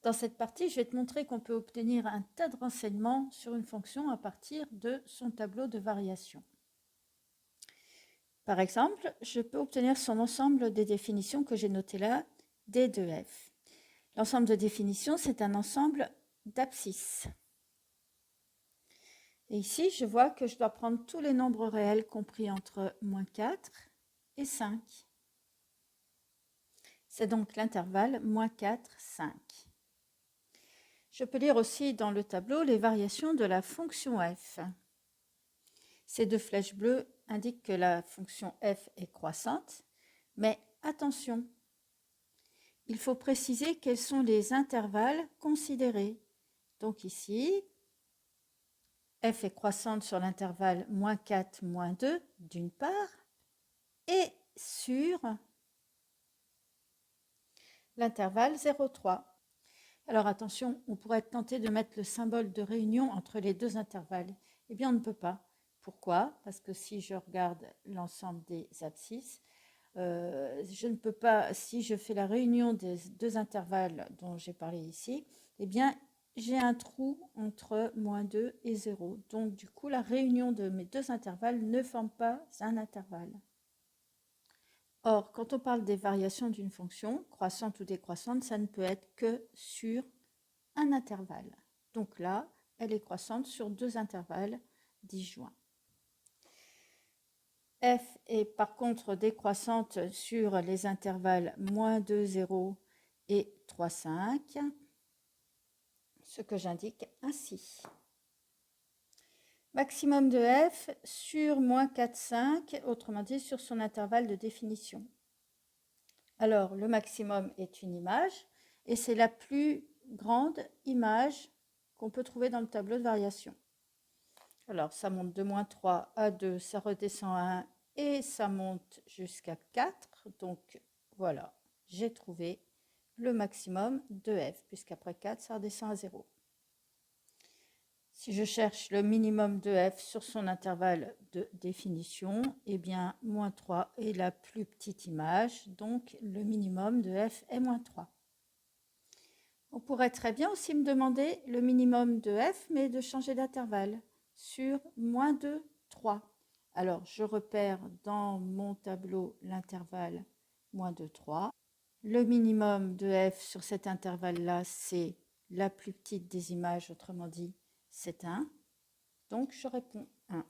Dans cette partie, je vais te montrer qu'on peut obtenir un tas de renseignements sur une fonction à partir de son tableau de variation. Par exemple, je peux obtenir son ensemble des définitions que j'ai notées là, D de f. L'ensemble de définitions, c'est un ensemble d'abscisses. Et ici, je vois que je dois prendre tous les nombres réels compris entre moins 4 et 5. C'est donc l'intervalle moins 4, 5. Je peux lire aussi dans le tableau les variations de la fonction f. Ces deux flèches bleues indiquent que la fonction f est croissante, mais attention, il faut préciser quels sont les intervalles considérés. Donc ici, f est croissante sur l'intervalle moins 4, moins 2 d'une part, et sur l'intervalle 0,3. Alors attention, on pourrait être tenté de mettre le symbole de réunion entre les deux intervalles. Eh bien, on ne peut pas. Pourquoi? Parce que si je regarde l'ensemble des abscisses, je ne peux pas, si je fais la réunion des deux intervalles dont j'ai parlé ici, eh bien, j'ai un trou entre moins 2 et 0. Donc, du coup, la réunion de mes deux intervalles ne forme pas un intervalle. Or, quand on parle des variations d'une fonction, croissante ou décroissante, ça ne peut être que sur un intervalle. Donc là, elle est croissante sur deux intervalles disjoints. F est par contre décroissante sur les intervalles moins 2, 0 et 3, 5, ce que j'indique ainsi. Maximum de f sur moins 4, 5, autrement dit sur son intervalle de définition. Alors, le maximum est une image, et c'est la plus grande image qu'on peut trouver dans le tableau de variation. Alors, ça monte de moins 3 à 2, ça redescend à 1, et ça monte jusqu'à 4. Donc, voilà, j'ai trouvé le maximum de f, puisqu'après 4, ça redescend à 0. Si je cherche le minimum de f sur son intervalle de définition, eh bien, moins 3 est la plus petite image, donc le minimum de f est moins 3. On pourrait très bien aussi me demander le minimum de f, mais de changer d'intervalle sur moins 2, 3. Alors, je repère dans mon tableau l'intervalle moins 2, 3. Le minimum de f sur cet intervalle-là, c'est la plus petite des images, autrement dit, c'est 1. Donc, je réponds 1.